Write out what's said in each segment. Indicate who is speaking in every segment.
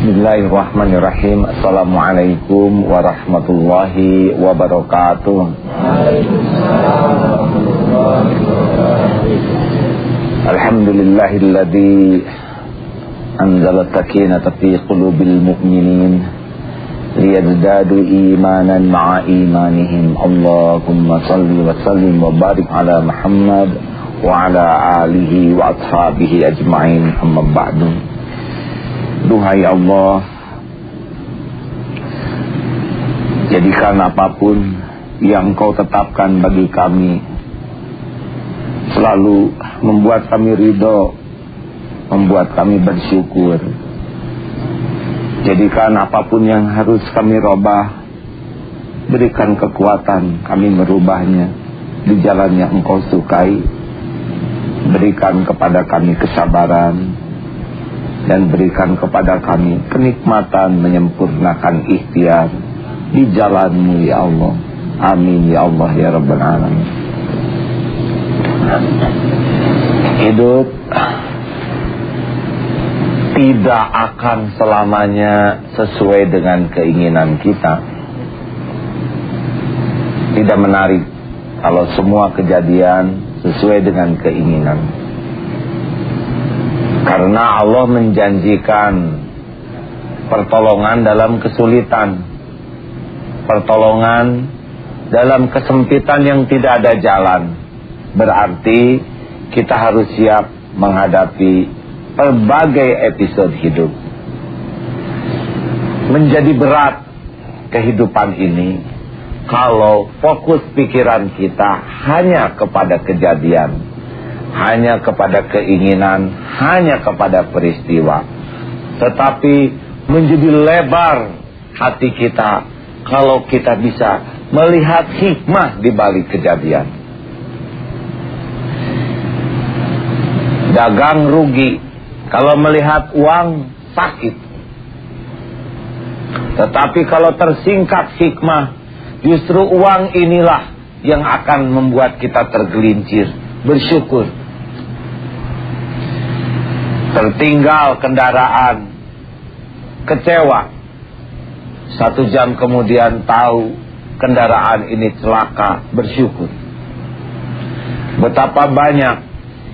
Speaker 1: Bismillahirrahmanirrahim. Assalamualaikum warahmatullahi wabarakatuh. Alhamdulillahilladzi anzala sakinata fi qulubil mu'minin liyazdadu imanan ma'a imanihim. Allahumma salli wa sallim wa barik ala Muhammad wa ala alihi wa ashabihi ajma'in. Amma ba'du. Duhai Allah, jadikan apapun yang Kau tetapkan bagi kami selalu membuat kami ridho, membuat kami bersyukur. Jadikan apapun yang harus kami robah, berikan kekuatan kami merubahnya di jalan yang Engkau sukai. Berikan kepada kami kesabaran dan berikan kepada kami kenikmatan menyempurnakan ikhtiar di jalan-Mu ya Allah. Amin ya Allah ya Rabbal Alamin. Hidup tidak akan selamanya sesuai dengan keinginan kita. Tidak menarik kalau semua kejadian sesuai dengan keinginan. Karena Allah menjanjikan pertolongan dalam kesulitan, pertolongan dalam kesempitan yang tidak ada jalan. Berarti kita harus siap menghadapi berbagai episode hidup. Menjadi berat kehidupan ini kalau fokus pikiran kita hanya kepada kejadian, hanya kepada keinginan, hanya kepada peristiwa. Tetapi menjadi lebar hati kita kalau kita bisa melihat hikmah di balik kejadian. Dagang rugi kalau melihat uang sakit. Tetapi kalau tersingkap hikmah, justru uang inilah yang akan membuat kita tergelincir, bersyukur. Tertinggal kendaraan, kecewa. 1 jam kemudian tahu kendaraan ini celaka, bersyukur. Betapa banyak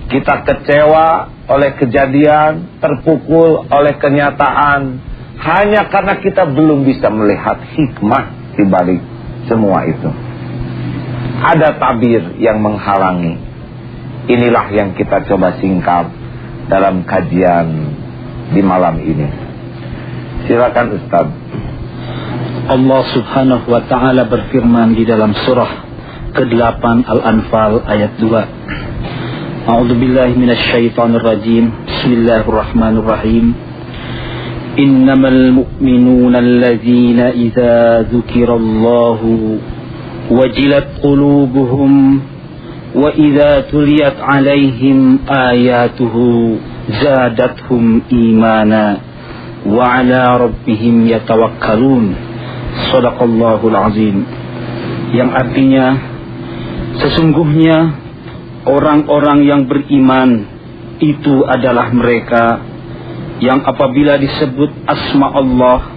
Speaker 1: kita kecewa oleh kejadian, terpukul oleh kenyataan, hanya karena kita belum bisa melihat hikmah di balik semua itu. Ada tabir yang menghalangi. Inilah yang kita coba singkap dalam kajian di malam ini. Silakan Ustaz.
Speaker 2: Allah Subhanahu wa taala berfirman di dalam surah ke-8 Al-Anfal ayat 2. A'udzubillahi minasyaitonir rajim. Bismillahirrahmanirrahim. Innamal mu'minuna allazina idza dzukirallahu wajilat qulubuhum wa idza tuliyat alaihim ayatuhu zadatuhum imana wa ala rabbihim yatawakkalun. Shadaqallahul azim. Yang artinya, sesungguhnya orang-orang yang beriman itu adalah mereka yang apabila disebut asma Allah,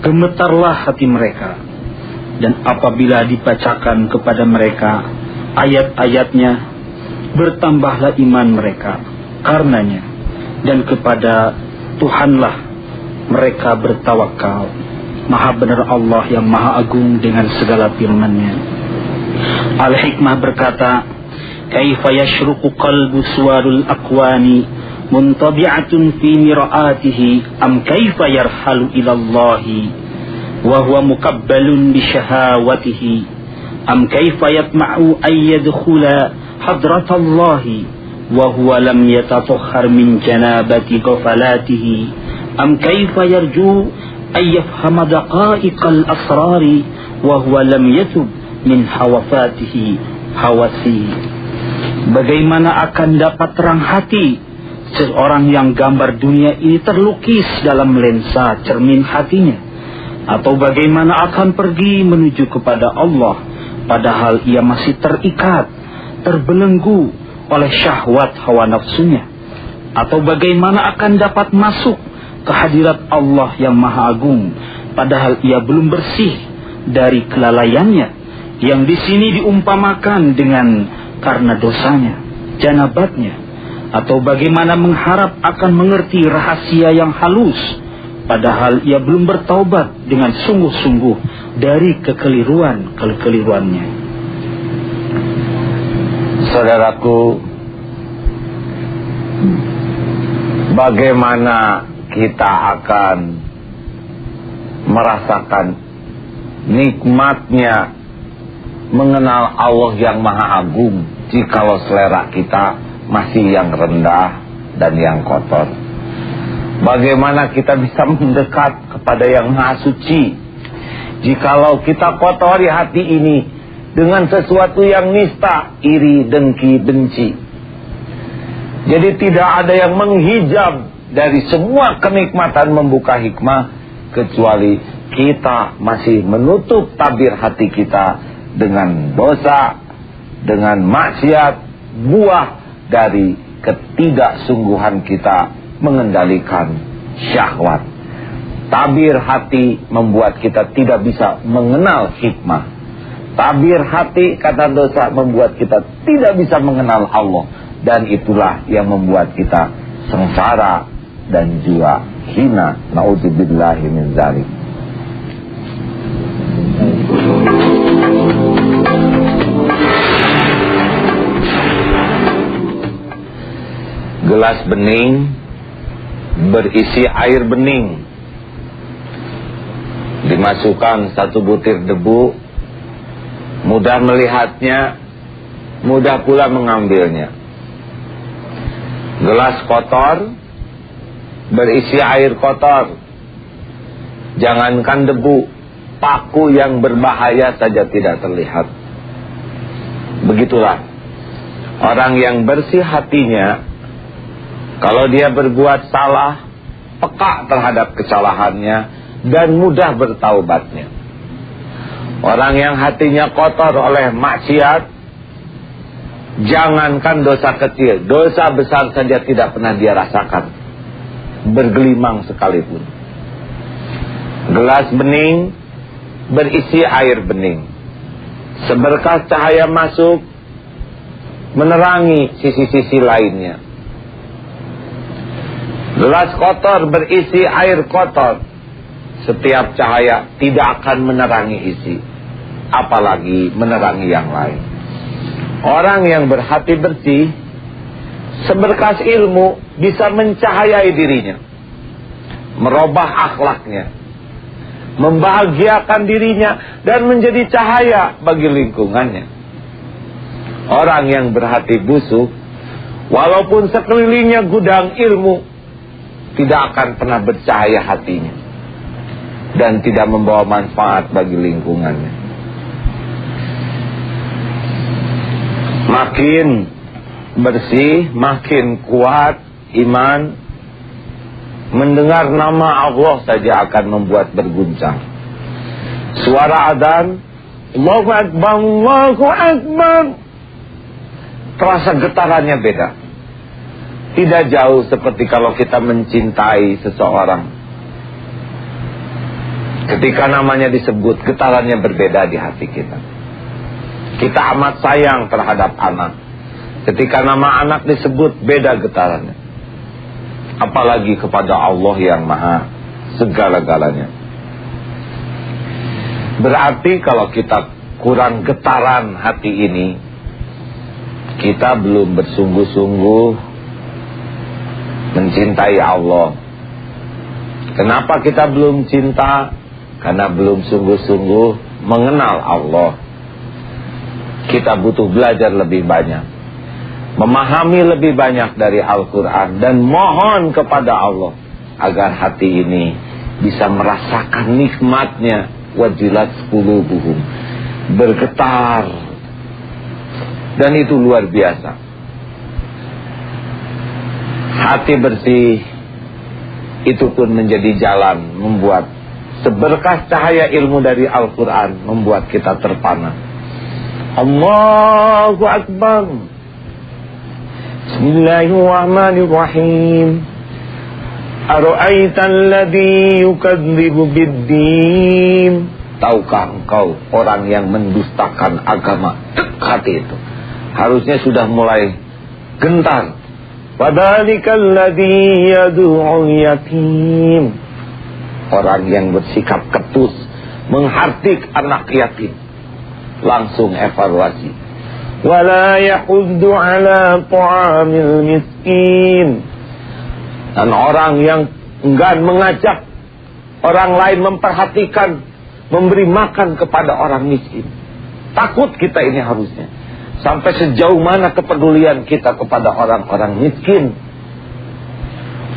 Speaker 2: gemetarlah hati mereka, dan apabila dibacakan kepada mereka ayat-ayatnya, bertambahlah iman mereka karenanya, dan kepada Tuhanlah mereka bertawakal. Maha benar Allah yang maha agung dengan segala firman-Nya. Al-Hikmah berkata, kaifa yashruqu qalbu suwarul akwani muntabi'atun fi mira'atihi am kaifa yarhalu ilallahi wa huwa mukabbalun bi syahawatihi am kaifa yatma'u an yadkhula hadratallahi wa huwa lam yatatahhar min janabati ghafalatihi am kaifa yarju an yafhama daqa'iqal asrari wa huwa lam yatub min hawafatihi hawasihi. Bagaimana akan dapat terang hati seorang yang gambar dunia ini terlukis dalam lensa cermin hatinya? Atau bagaimana akan pergi menuju kepada Allah padahal ia masih terikat, terbelenggu oleh syahwat hawa nafsunya? Atau bagaimana akan dapat masuk kehadirat Allah yang Maha Agung, padahal ia belum bersih dari kelalaiannya, yang di sini diumpamakan dengan karena dosanya, janabatnya, atau bagaimana mengharap akan mengerti rahasia yang halus, padahal ia belum bertaubat dengan sungguh-sungguh dari kekeliruannya.
Speaker 1: Saudaraku, bagaimana kita akan merasakan nikmatnya mengenal Allah yang Maha Agung jikalau selera kita masih yang rendah dan yang kotor? Bagaimana kita bisa mendekat kepada yang Maha Suci jikalau kita kotori hati ini dengan sesuatu yang nista, iri, dengki, benci? Jadi tidak ada yang menghijab dari semua kenikmatan membuka hikmah kecuali kita masih menutup tabir hati kita dengan dosa, dengan maksiat, buah dari ketidaksungguhan kita mengendalikan syahwat. Tabir hati membuat kita tidak bisa mengenal hikmah. Tabir hati, kata dosa, membuat kita tidak bisa mengenal Allah. Dan itulah yang membuat kita sengsara dan juga hina. Na'udzubillahi min dzalik. Gelas bening berisi air bening, dimasukkan satu butir debu, mudah melihatnya, mudah pula mengambilnya. Gelas kotor berisi air kotor, jangankan debu, paku yang berbahaya saja tidak terlihat. Begitulah orang yang bersih hatinya, kalau dia berbuat salah, peka terhadap kesalahannya dan mudah bertaubatnya. Orang yang hatinya kotor oleh maksiat, jangankan dosa kecil, dosa besar saja tidak pernah dia rasakan, bergelimang sekalipun. Gelas bening berisi air bening, seberkas cahaya masuk menerangi sisi-sisi lainnya. Gelas kotor berisi air kotor, setiap cahaya tidak akan menerangi isi, apalagi menerangi yang lain. Orang yang berhati bersih, seberkas ilmu bisa mencahayai dirinya, merubah akhlaknya, membahagiakan dirinya, dan menjadi cahaya bagi lingkungannya. Orang yang berhati busuk, walaupun sekelilingnya gudang ilmu, tidak akan pernah bercahaya hatinya dan tidak membawa manfaat bagi lingkungannya. Makin bersih, makin kuat iman. Mendengar nama Allah saja akan membuat berguncang. Suara adzan, Allahu Akbar, Allahu Akbar, terasa getarannya beda. Tidak jauh seperti kalau kita mencintai seseorang. Ketika namanya disebut, getarannya berbeda di hati kita. Kita amat sayang terhadap anak. Ketika nama anak disebut, beda getarannya. Apalagi kepada Allah yang Maha segala-galanya. Berarti kalau kita kurang getaran hati ini, kita belum bersungguh-sungguh mencintai Allah. Kenapa kita belum cinta? Karena belum sungguh-sungguh mengenal Allah. Kita butuh belajar lebih banyak, memahami lebih banyak dari Al-Quran, dan mohon kepada Allah agar hati ini bisa merasakan nikmatnya. Wajilat qulubuhum, bergetar, dan itu luar biasa. Hati bersih itu pun menjadi jalan membuat seberkas cahaya ilmu dari Al-Quran membuat kita terpana. Allahu Akbar. Bismillahirrahmanirrahim. Ara'aital ladzi yukadzibu biddin. Tahukah engkau orang yang mendustakan agama? Dekat itu. Harusnya sudah mulai gentar. Padzalikal ladzi yad'ul yatim. Orang yang bersikap ketus, menghardik anak yatim. Langsung evaluasi. Wala yahuddu ala ta'amil miskin. Dan orang yang enggan mengajak orang lain memperhatikan, memberi makan kepada orang miskin. Takut kita ini harusnya. Sampai sejauh mana kepedulian kita kepada orang-orang miskin.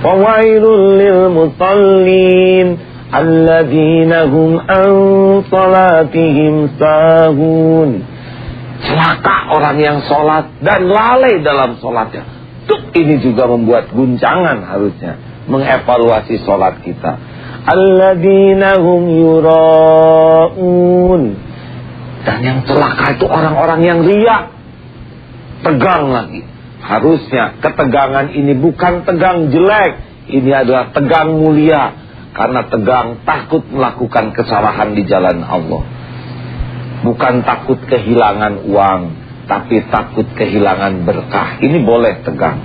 Speaker 1: Fawailul lil musallin alladzina hum an salatihim sahun. Celaka orang yang sholat dan lalai dalam sholatnya. Ini juga membuat guncangan harusnya. Mengevaluasi sholat kita. Alladzina hum yura'un. Dan yang celaka itu orang-orang yang riya. Tegang lagi. Harusnya ketegangan ini bukan tegang jelek. Ini adalah tegang mulia. Karena tegang takut melakukan kesalahan di jalan Allah. Bukan takut kehilangan uang, tapi takut kehilangan berkah. Ini boleh tegang.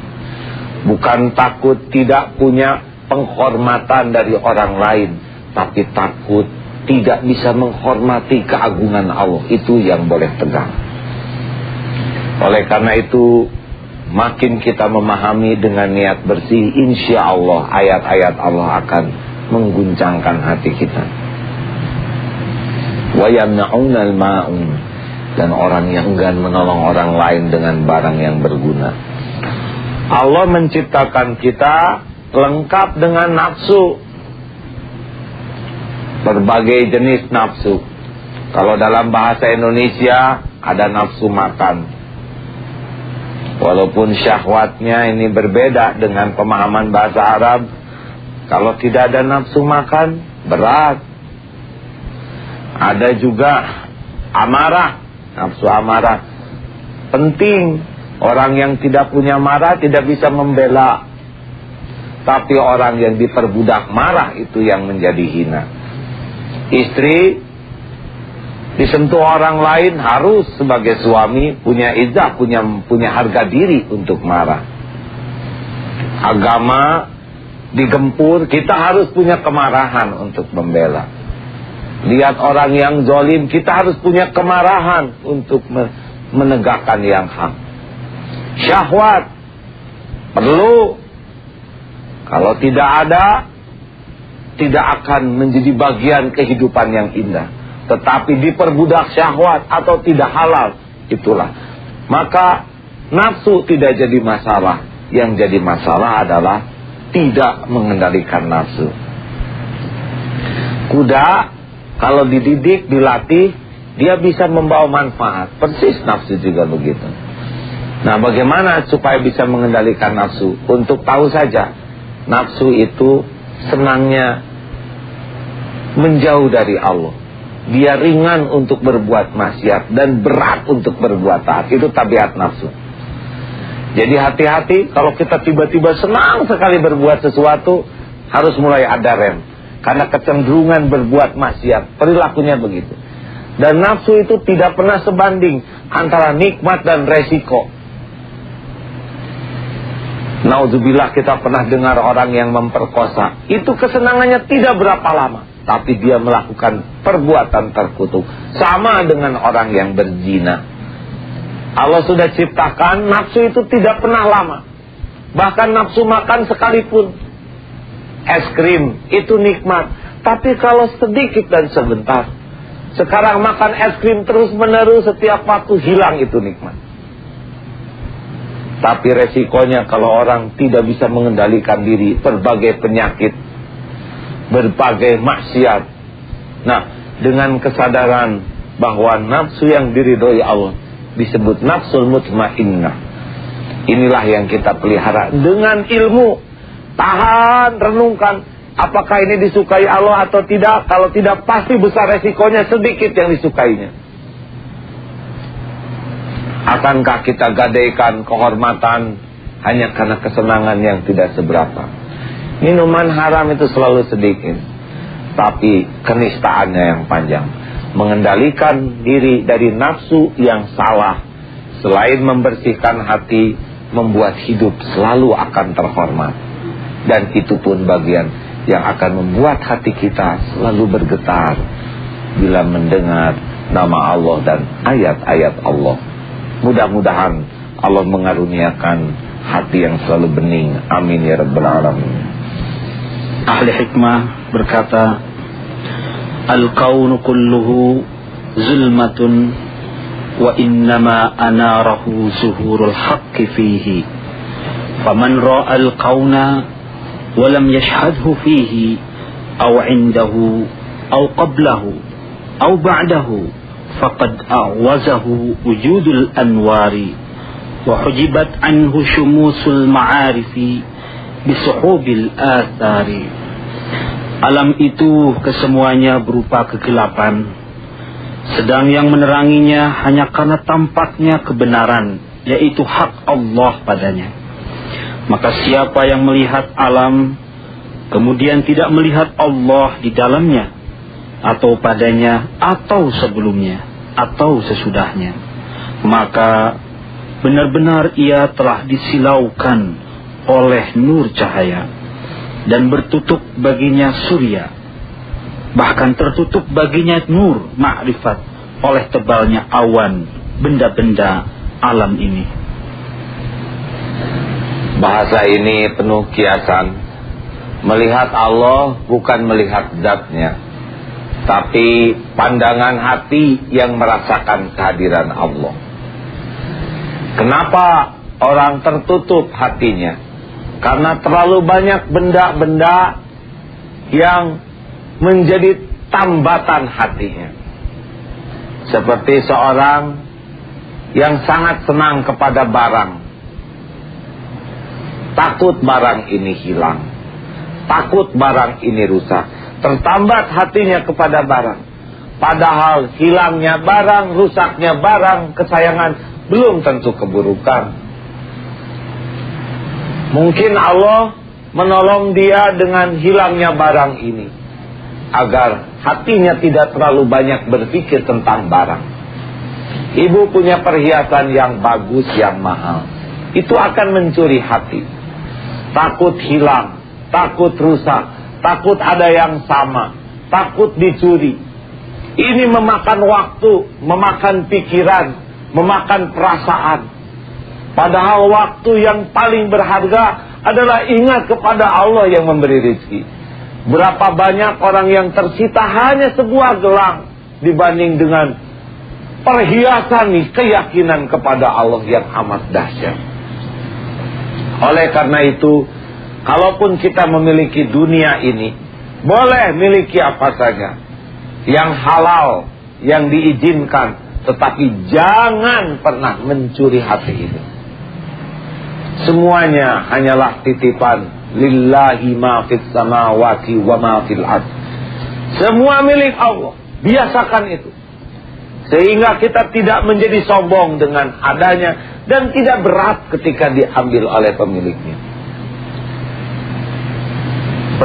Speaker 1: Bukan takut tidak punya penghormatan dari orang lain, tapi takut tidak bisa menghormati keagungan Allah. Itu yang boleh tegang. Oleh karena itu, makin kita memahami dengan niat bersih, insya Allah ayat-ayat Allah akan mengguncangkan hati kita. Wa yamna'unal ma'un. Dan orang yang enggan menolong orang lain dengan barang yang berguna. Allah menciptakan kita lengkap dengan nafsu. Berbagai jenis nafsu. Kalau dalam bahasa Indonesia ada nafsu makan. Walaupun syahwatnya ini berbeda dengan pemahaman bahasa Arab. Kalau tidak ada nafsu makan, berat. Ada juga amarah. Nafsu amarah penting. Orang yang tidak punya marah tidak bisa membela. Tapi orang yang diperbudak marah itu yang menjadi hina. Istri disentuh orang lain harus sebagai suami punya izzah, punya harga diri untuk marah. Agama digempur, kita harus punya kemarahan untuk membela. Lihat orang yang zalim, kita harus punya kemarahan untuk menegakkan yang hak. Syahwat perlu. Kalau tidak ada, tidak akan menjadi bagian kehidupan yang indah. Tetapi diperbudak syahwat atau tidak halal, itulah. Maka nafsu tidak jadi masalah. Yang jadi masalah adalah tidak mengendalikan nafsu. Kuda kalau dididik, dilatih, dia bisa membawa manfaat. Persis nafsu juga begitu. Nah, bagaimana supaya bisa mengendalikan nafsu? Untuk tahu saja, nafsu itu senangnya menjauh dari Allah. Dia ringan untuk berbuat maksiat dan berat untuk berbuat taat. Itu tabiat nafsu. Jadi hati-hati kalau kita tiba-tiba senang sekali berbuat sesuatu, harus mulai ada rem. Karena kecenderungan berbuat maksiat, perilakunya begitu. Dan nafsu itu tidak pernah sebanding antara nikmat dan resiko. Nauzubillah, kita pernah dengar orang yang memperkosa. Itu kesenangannya tidak berapa lama, tapi dia melakukan perbuatan terkutuk. Sama dengan orang yang berzina. Allah sudah ciptakan nafsu itu tidak pernah lama. Bahkan nafsu makan sekalipun, es krim itu nikmat, tapi kalau sedikit dan sebentar. Sekarang makan es krim terus menerus, setiap waktu hilang itu nikmat. Tapi resikonya kalau orang tidak bisa mengendalikan diri, berbagai penyakit, berbagai maksiat. Nah, dengan kesadaran bahwa nafsu yang diridhoi Allah disebut nafsul mutmainnah. Inilah yang kita pelihara dengan ilmu. Tahan, renungkan, apakah ini disukai Allah atau tidak. Kalau tidak, pasti besar resikonya, sedikit yang disukainya. Akankah kita gadaikan kehormatan hanya karena kesenangan yang tidak seberapa? Minuman haram itu selalu sedikit, tapi kenistaannya yang panjang. Mengendalikan diri dari nafsu yang salah, selain membersihkan hati, membuat hidup selalu akan terhormat. Dan itu pun bagian yang akan membuat hati kita selalu bergetar bila mendengar nama Allah dan ayat-ayat Allah. Mudah-mudahan Allah mengaruniakan hati yang selalu bening. Amin ya rabbal alamin.
Speaker 2: Ahli hikmah berkata, Al-kaunu kulluhu zulmatun wa innama anarahu zuhurul haqqi fihi. Faman ra'al kauna wa lam yashhadhu fihi aw indahu aw qablahu aw ba'dahu faqad a'wazahu wujudul anwari wa hujibat anhu syumusul ma'arifi bisuhubil athari. Alam itu kesemuanya berupa kegelapan, sedang yang meneranginya hanya karena tampaknya kebenaran, yaitu hak Allah padanya. Maka siapa yang melihat alam kemudian tidak melihat Allah di dalamnya, atau padanya, atau sebelumnya, atau sesudahnya, maka benar-benar ia telah disilaukan oleh nur cahaya, dan bertutup baginya surya, bahkan tertutup baginya nur ma'rifat oleh tebalnya awan benda-benda alam ini.
Speaker 1: Bahasa ini penuh kiasan. Melihat Allah bukan melihat zatnya, tapi pandangan hati yang merasakan kehadiran Allah. Kenapa orang tertutup hatinya? Karena terlalu banyak benda-benda yang menjadi tambatan hatinya. Seperti seorang yang sangat senang kepada barang, takut barang ini hilang, takut barang ini rusak, tertambat hatinya kepada barang. Padahal hilangnya barang, rusaknya barang kesayangan belum tentu keburukan. Mungkin Allah menolong dia dengan hilangnya barang ini, agar hatinya tidak terlalu banyak berpikir tentang barang. Ibu punya perhiasan yang bagus, yang mahal, itu akan mencuri hati. Takut hilang, takut rusak, takut ada yang sama, takut dicuri. Ini memakan waktu, memakan pikiran, memakan perasaan. Padahal waktu yang paling berharga adalah ingat kepada Allah yang memberi rezeki. Berapa banyak orang yang tersita hanya sebuah gelang dibanding dengan perhiasan keyakinan kepada Allah yang amat dahsyat. Oleh karena itu, kalaupun kita memiliki dunia ini, boleh miliki apa saja yang halal, yang diizinkan, tetapi jangan pernah mencuri hati ini. Semuanya hanyalah titipan. Lillahi ma fis samawati wa ma fil ard. Semua milik Allah. Biasakan itu, sehingga kita tidak menjadi sombong dengan adanya, dan tidak berat ketika diambil oleh pemiliknya.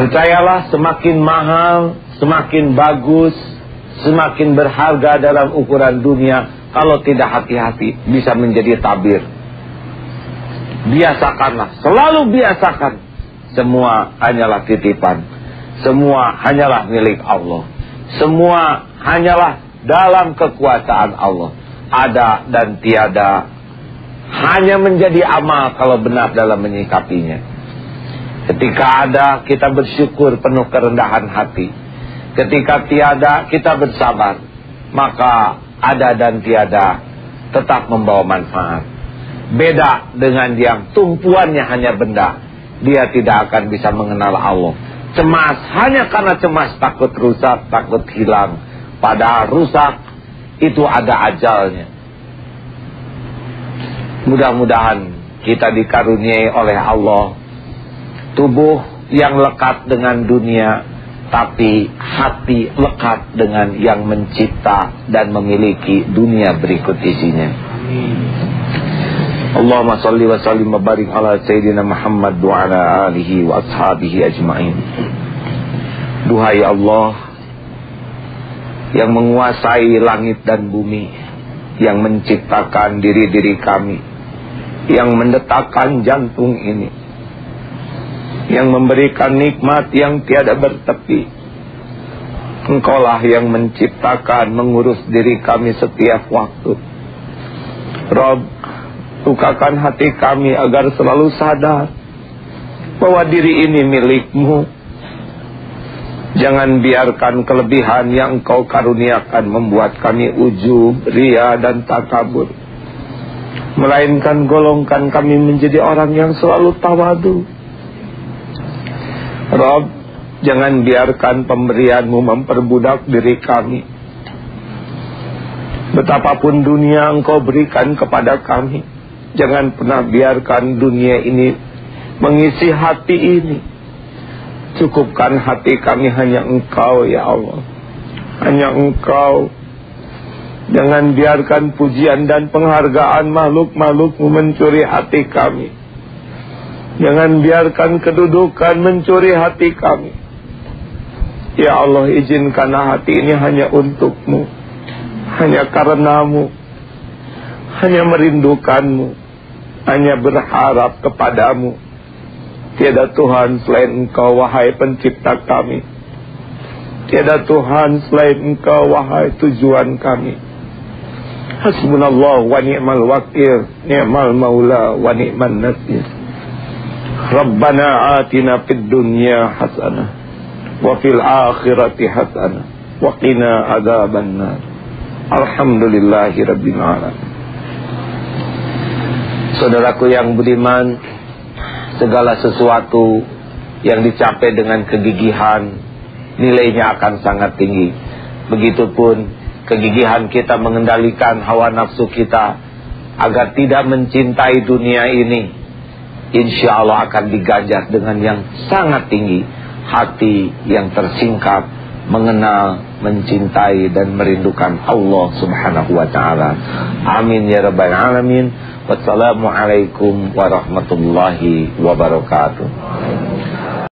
Speaker 1: Percayalah, semakin mahal, semakin bagus, semakin berharga dalam ukuran dunia, kalau tidak hati-hati bisa menjadi tabir. Biasakanlah, selalu biasakan, semua hanyalah titipan, semua hanyalah milik Allah, semua hanyalah dalam kekuasaan Allah. Ada dan tiada hanya menjadi amal kalau benar dalam menyikapinya. Ketika ada, kita bersyukur penuh kerendahan hati. Ketika tiada, kita bersabar. Maka ada dan tiada tetap membawa manfaat. Beda dengan yang tumpuannya hanya benda, dia tidak akan bisa mengenal Allah. Cemas hanya karena cemas, takut rusak, takut hilang. Padahal rusak itu ada ajalnya. Mudah-mudahan kita dikaruniai oleh Allah tubuh yang lekat dengan dunia, tapi hati lekat dengan yang mencipta dan memiliki dunia berikut isinya. Allahumma salli wa sallim wa barik ala Sayyidina Muhammad wa ala alihi wa ashabihi ajma'in. Duhai Allah yang menguasai langit dan bumi, yang menciptakan diri-diri kami, yang mendetakkan jantung ini, yang memberikan nikmat yang tiada bertepi. Engkaulah yang menciptakan, mengurus diri kami setiap waktu. Rabb, bukakan hati kami agar selalu sadar bahwa diri ini milik-Mu. Jangan biarkan kelebihan yang Engkau karuniakan membuat kami ujub, ria dan takabur. Melainkan golongkan kami menjadi orang yang selalu tawadu. Rabb, jangan biarkan pemberian-Mu memperbudak diri kami. Betapapun dunia Engkau berikan kepada kami, jangan pernah biarkan dunia ini mengisi hati ini. Cukupkan hati kami hanya Engkau, ya Allah. Hanya Engkau. Jangan biarkan pujian dan penghargaan makhluk-makhluk-Mu mencuri hati kami. Jangan biarkan kedudukan mencuri hati kami. Ya Allah, izinkanlah hati ini hanya untuk-Mu, hanya karena-Mu, hanya merindukan-Mu, hanya berharap kepadamu. Tiada Tuhan selain Engkau, wahai pencipta kami. Tiada Tuhan selain Engkau, wahai tujuan kami. Hasbunallah wa ni'mal wakil, ni'mal maula wa ni'man nasir. Rabbana atina fid dunya hasanah wa fil akhirati hasanah wa qina adzabannar. Alhamdulillahi rabbil alamin. Saudaraku yang budiman, segala sesuatu yang dicapai dengan kegigihan, nilainya akan sangat tinggi. Begitupun kegigihan kita mengendalikan hawa nafsu kita agar tidak mencintai dunia ini, insya Allah akan diganjar dengan yang sangat tinggi. Hati yang tersingkap, mengenal, mencintai dan merindukan Allah subhanahu wa ta'ala. Amin ya rabbal alamin. Wassalamualaikum warahmatullahi wabarakatuh.